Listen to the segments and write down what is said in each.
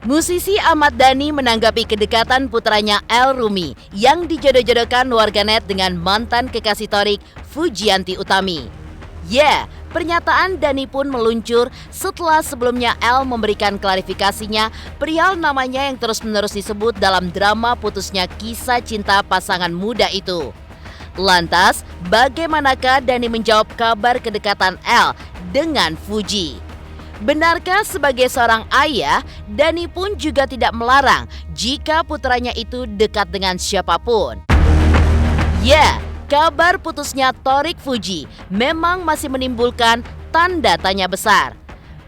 Musisi Ahmad Dhani menanggapi kedekatan putranya El Rumi yang dijodoh-jodohkan warganet dengan mantan kekasih Thorik, Fujianti Utami. Pernyataan Dhani pun meluncur setelah sebelumnya El memberikan klarifikasinya perihal namanya yang terus-menerus disebut dalam drama putusnya kisah cinta pasangan muda itu. Lantas, bagaimanakah Dhani menjawab kabar kedekatan El dengan Fuji? Benarkah sebagai seorang ayah, Dhani pun juga tidak melarang jika putranya itu dekat dengan siapapun? Kabar putusnya Thorik Fuji memang masih menimbulkan tanda tanya besar.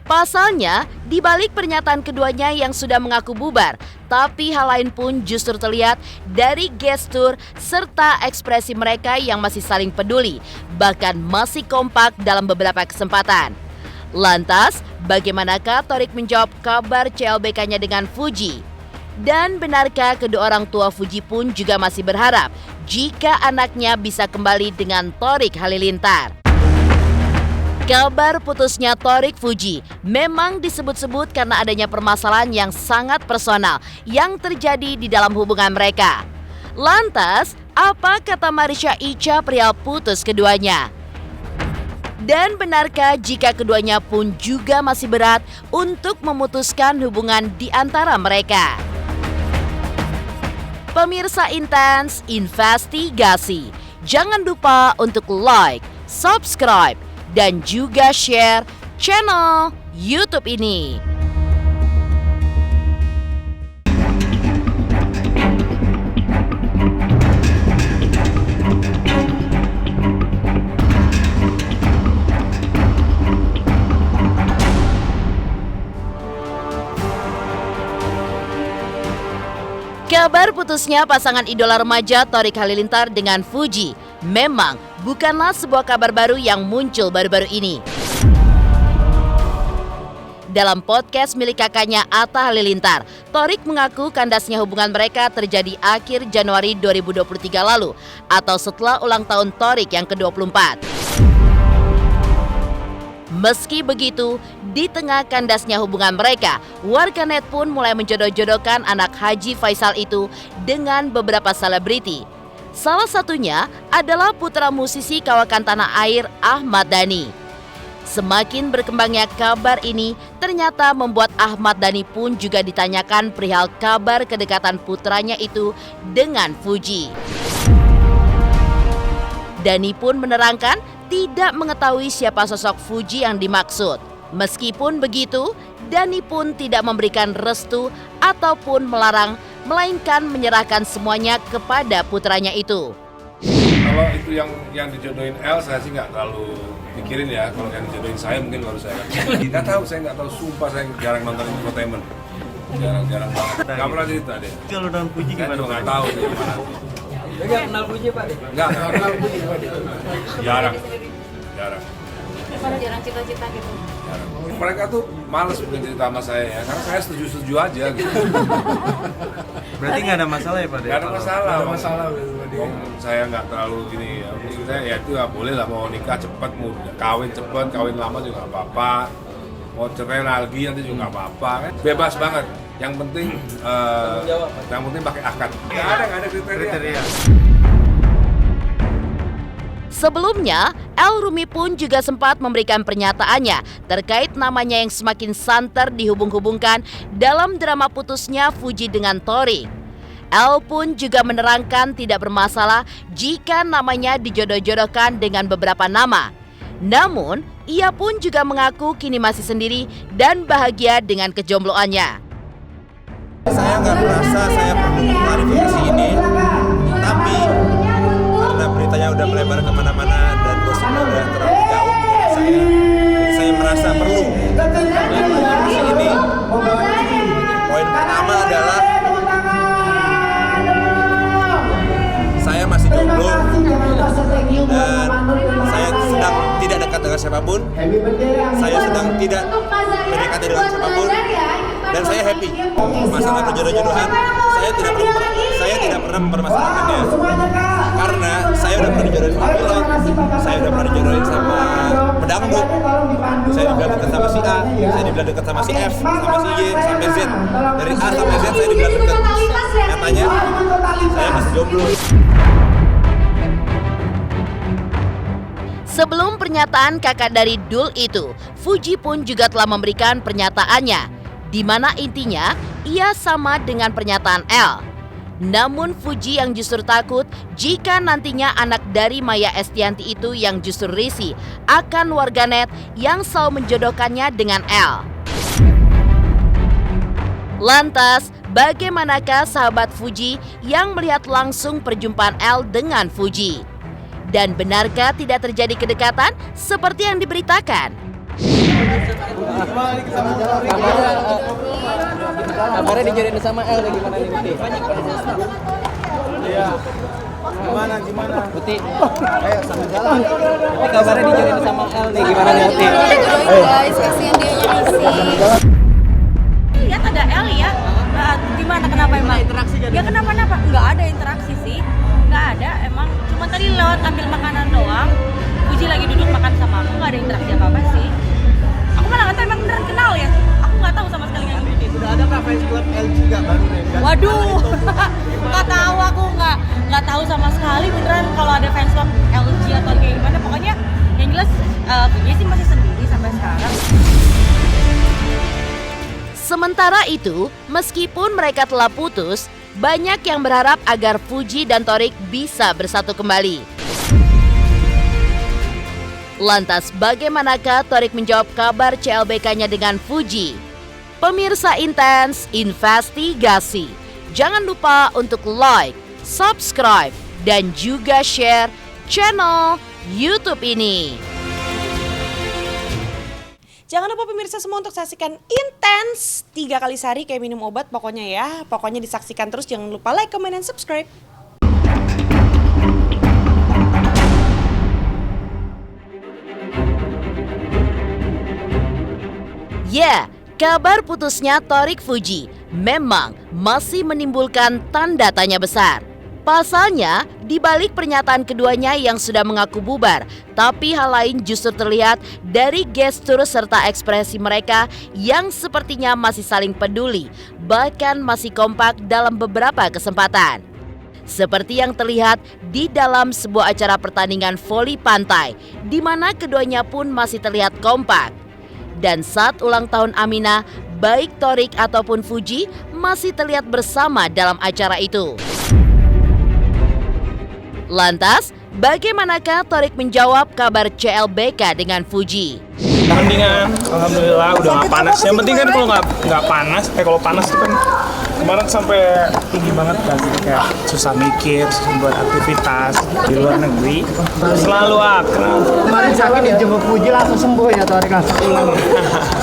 Pasalnya, di balik pernyataan keduanya yang sudah mengaku bubar, tapi hal lain pun justru terlihat dari gestur serta ekspresi mereka yang masih saling peduli, bahkan masih kompak dalam beberapa kesempatan. Lantas, bagaimanakah Thorik menjawab kabar CLBK-nya dengan Fuji? Dan benarkah kedua orang tua Fuji pun juga masih berharap jika anaknya bisa kembali dengan Thorik Halilintar? Kabar putusnya Thorik Fuji memang disebut-sebut karena adanya permasalahan yang sangat personal yang terjadi di dalam hubungan mereka. Lantas, apa kata Marisha Icha perihal putus keduanya? Dan benarkah jika keduanya pun juga masih berat untuk memutuskan hubungan di antara mereka? Pemirsa Intens Investigasi, jangan lupa untuk like, subscribe, dan juga share channel YouTube ini. Kabar putusnya pasangan idola remaja Thorik Halilintar dengan Fuji memang bukanlah sebuah kabar baru yang muncul baru-baru ini. Dalam podcast milik kakaknya Atta Halilintar, Thorik mengaku kandasnya hubungan mereka terjadi akhir Januari 2023 lalu atau setelah ulang tahun Thorik yang ke-24. Meski begitu, di tengah kandasnya hubungan mereka, warganet pun mulai menjodoh-jodohkan anak Haji Faisal itu dengan beberapa selebriti. Salah satunya adalah putra musisi kawakan tanah air Ahmad Dhani. Semakin berkembangnya kabar ini ternyata membuat Ahmad Dhani pun juga ditanyakan perihal kabar kedekatan putranya itu dengan Fuji. Dhani pun menerangkan tidak mengetahui siapa sosok Fuji yang dimaksud. Meskipun begitu, Dhani pun tidak memberikan restu ataupun melarang, melainkan menyerahkan semuanya kepada putranya itu. Kalau itu yang dijodohin El, saya sih nggak terlalu pikirin ya. Kalau yang dijodohin saya mungkin baru saya nggak tahu, saya nggak tahu, sumpah saya jarang nonton infotainment, jarang banget. Nggak pernah cerita deh. Kalau dengan Fuji Saya gimana? juga nggak tahu sih gimana. Nggak kenal Fuji Pak? Nggak kenal Fuji. Jarang. Jarang cita-cita gitu. Mereka tuh males bikin cerita sama saya ya, karena saya setuju-setuju aja gitu. Berarti nggak ada masalah ya Pak? Nggak ada masalah. Saya nggak terlalu gini ya. Saya ya itu nggak boleh lah, mau nikah cepet, mau kawin cepet, kawin lama juga nggak apa-apa. Mau cerai lagi nanti juga nggak apa-apa kan. Bebas banget. Yang penting pakai akad. Nggak ada kriteria. Sebelumnya, El Rumi pun juga sempat memberikan pernyataannya terkait namanya yang semakin santer dihubung-hubungkan dalam drama putusnya Fuji dengan Thorik. El pun juga menerangkan tidak bermasalah jika namanya dijodoh-jodohkan dengan beberapa nama. Namun, ia pun juga mengaku kini masih sendiri dan bahagia dengan kejombloannya. Saya nggak merasa saya perlu klarifikasi ini, tapi karena beritanya udah melebar kemana-mana dan gosipnya udah terlalu jauh menurut saya merasa perlu klarifikasi ini. Poin pertama adalah saya masih jomblo dan saya sedang tidak dekat dengan siapapun. Saya sedang tidak PDKT dengan siapapun dan saya happy. Masalah perjodoh-jodohan saya tidak pernah mempermasalahkannya karena saya udah pernah dijodohin sama pilot, saya udah pernah dijodohin sama pedangdut, saya dibilang dekat sama si A, saya dibilang dekat sama si F, sama si Y, sampai Z. Dari A sampai Z saya dibilang dekat. Nyatanya saya masih jomblo. Sebelum pernyataan kakak dari Dul itu, Fuji pun juga telah memberikan pernyataannya, di mana intinya ia sama dengan pernyataan L. Namun Fuji yang justru takut jika nantinya anak dari Maya Estianty itu yang justru risih akan warganet yang selalu menjodohkannya dengan L. Lantas, bagaimanakah sahabat Fuji yang melihat langsung perjumpaan L dengan Fuji? Dan benarkah tidak terjadi kedekatan seperti yang diberitakan? Kabarnya dijodohin sama L gimana nih Putih? Iya. Gimana? Putih. Ayo sama jalan. Kabarnya dijodohin sama L nih gimana nih Putih? Guys, kasihan dia risih. Lihat ada L ya. Gimana kenapa emang? Interaksi jadi. Ya kenapa-napa? Enggak ada interaksi sih. Enggak ada, emang cuma tadi lewat ambil makanan doang. Puji lagi duduk makan sama aku, enggak ada interaksi apa-apa sih. Aku malah nggak tahu emang beneran kenal ya. Aku nggak tahu sama sekali yang ini. Udah ada nggak fans club LG nggak baru nih? Waduh, nggak tahu aku nggak tahu sama sekali beneran kalau ada fans club LG atau kayak gimana. Pokoknya yang jelas Puji sih masih sendiri sampai sekarang. Sementara itu, meskipun mereka telah putus, banyak yang berharap agar Fuji dan Thorik bisa bersatu kembali. Lantas bagaimanakah Thorik menjawab kabar CLBK-nya dengan Fuji? Pemirsa Intens Investigasi, jangan lupa untuk like, subscribe, dan juga share channel YouTube ini. Jangan lupa pemirsa semua untuk saksikan Intens 3 kali sehari kayak minum obat pokoknya ya. Pokoknya disaksikan terus, jangan lupa like, comment, dan subscribe. Ya, kabar putusnya Thorik Fuji memang masih menimbulkan tanda tanya besar. Pasalnya, di balik pernyataan keduanya yang sudah mengaku bubar, tapi hal lain justru terlihat dari gestur serta ekspresi mereka yang sepertinya masih saling peduli, bahkan masih kompak dalam beberapa kesempatan. Seperti yang terlihat di dalam sebuah acara pertandingan voli pantai, di mana keduanya pun masih terlihat kompak. Dan saat ulang tahun Amina, baik Thorik ataupun Fuji masih terlihat bersama dalam acara itu. Lantas, bagaimanakah Thorik menjawab kabar CLBK dengan Fuji? Mendingan, alhamdulillah udah nggak panas. Yang penting kan kalau nggak panas, kalau panas itu kan kemarin sampai tinggi banget kan, kayak susah mikir, susah buat aktivitas di luar negeri. Selalu akrab. Kemarin sakit dijemput Puji langsung sembuh ya Thorik langsung pulang.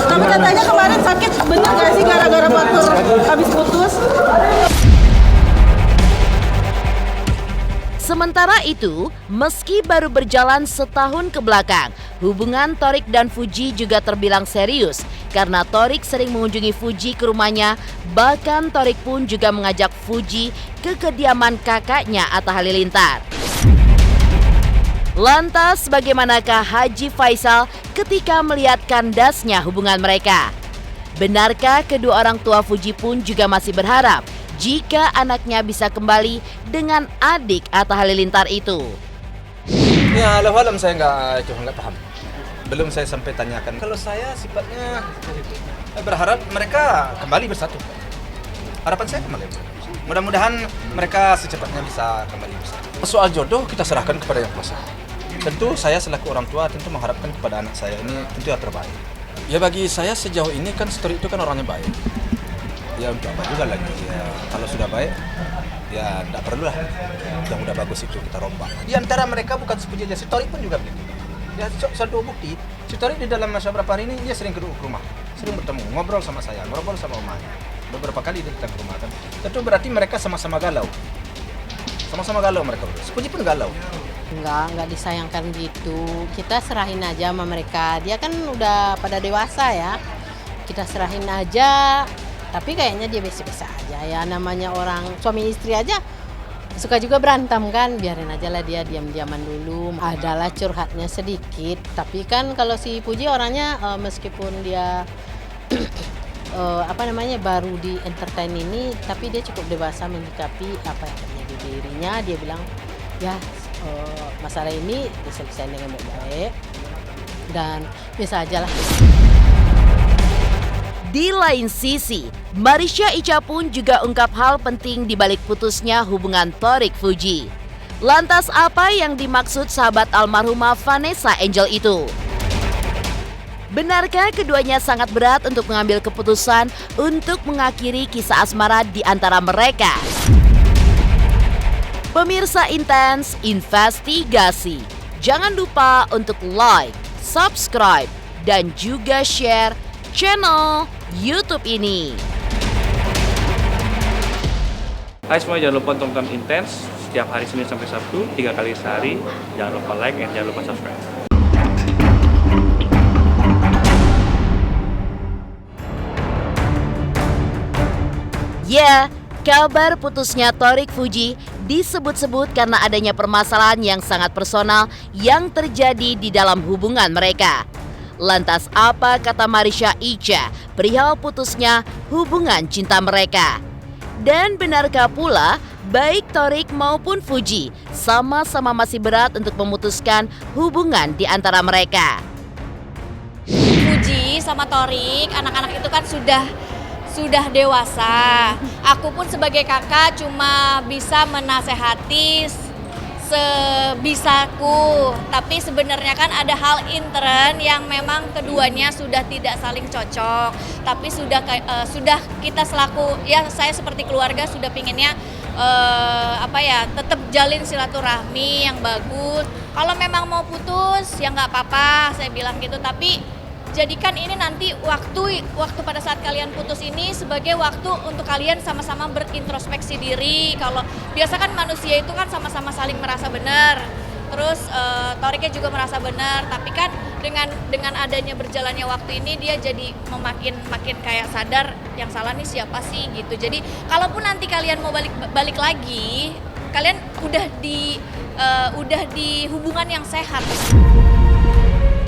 Tapi katanya kemarin sakit bener gak sih gara-gara batur habis putus? Sementara itu, meski baru berjalan setahun ke belakang, hubungan Thorik dan Fuji juga terbilang serius karena Thorik sering mengunjungi Fuji ke rumahnya, bahkan Thorik pun juga mengajak Fuji ke kediaman kakaknya Atta Halilintar. Lantas bagaimanakah Haji Faisal ketika melihat kandasnya hubungan mereka? Benarkah kedua orang tua Fuji pun juga masih berharap jika anaknya bisa kembali dengan adik Atta Halilintar itu? Ya, alam saya nggak paham. Belum saya sampai tanyakan. Kalau saya sifatnya berharap mereka kembali bersatu. Harapan saya kembali bersatu. Mudah-mudahan mereka secepatnya bisa kembali bersatu. Soal jodoh kita serahkan kepada Yang Kuasa. Tentu saya selaku orang tua tentu mengharapkan kepada anak saya ini tentu yang terbaik. Ya bagi saya sejauh ini kan Story itu kan orangnya baik. Ya untuk apa juga lagi ya, kalau sudah baik ya tidak perlulah yang udah bagus itu kita rombak. Di antara mereka bukan Fuji aja, si Thorik pun juga begitu. Ya satu bukti, si Thorik di dalam masa beberapa hari ini dia sering ke rumah, sering bertemu, ngobrol sama saya, ngobrol sama omanya. Beberapa kali dia datang ke rumah kan. Tentu berarti mereka sama-sama galau. Sama-sama galau mereka. Fuji pun galau. Enggak disayangkan gitu. Kita serahin aja sama mereka. Dia kan udah pada dewasa ya. Kita serahin aja. Tapi kayaknya dia biasa-biasa aja ya, namanya orang suami istri aja suka juga berantem kan, biarin aja lah dia diam-diaman dulu. Adalah curhatnya sedikit, tapi kan kalau si Puji orangnya meskipun dia baru di entertain ini, tapi dia cukup dewasa menyikapi apa yang terjadi di dirinya. Dia bilang ya masalah ini diselesaikan dengan baik-baik dan biasa aja lah. Di lain sisi, Marisha Icha pun juga ungkap hal penting di balik putusnya hubungan Thorik Fuji. Lantas apa yang dimaksud sahabat almarhumah Vanessa Angel itu? Benarkah keduanya sangat berat untuk mengambil keputusan untuk mengakhiri kisah asmara di antara mereka? Pemirsa Intens Investigasi, jangan lupa untuk like, subscribe, dan juga share channel YouTube ini. Hai semua, jangan lupa tonton Intens setiap hari Senin sampai Sabtu 3 kali sehari. Jangan lupa like dan jangan lupa subscribe. Ya, kabar putusnya Thorik Fuji disebut-sebut karena adanya permasalahan yang sangat personal yang terjadi di dalam hubungan mereka. Lantas apa kata Marisha Icha perihal putusnya hubungan cinta mereka? Dan benarkah pula baik Thorik maupun Fuji sama-sama masih berat untuk memutuskan hubungan di antara mereka? Fuji sama Thorik, anak-anak itu kan sudah dewasa. Aku pun sebagai kakak cuma bisa menasehati sebisaku, tapi sebenarnya kan ada hal intern yang memang keduanya sudah tidak saling cocok, tapi sudah kita selaku ya saya seperti keluarga sudah pinginnya tetap jalin silaturahmi yang bagus. Kalau memang mau putus ya nggak apa-apa, saya bilang gitu, tapi jadikan ini nanti waktu pada saat kalian putus ini sebagai waktu untuk kalian sama-sama berintrospeksi diri. Kalau biasa kan manusia itu kan sama-sama saling merasa benar. Terus Thoriknya juga merasa benar, tapi kan dengan adanya berjalannya waktu ini dia jadi makin kayak sadar yang salah nih siapa sih gitu. Jadi kalaupun nanti kalian mau balik lagi, kalian udah di hubungan yang sehat.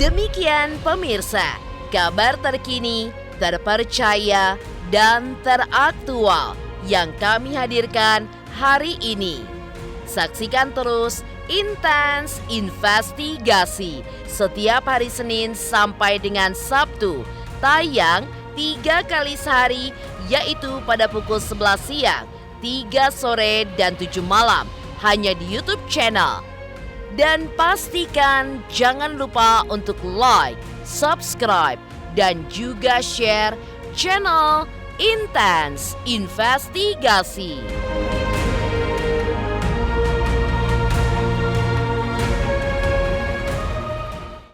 Demikian pemirsa, kabar terkini, terpercaya, dan teraktual yang kami hadirkan hari ini. Saksikan terus Intens Investigasi setiap hari Senin sampai dengan Sabtu, tayang 3 kali sehari, yaitu pada pukul 11 siang, 3 sore, dan 7 malam, hanya di YouTube channel. Dan pastikan jangan lupa untuk like, subscribe, dan juga share channel Intens Investigasi.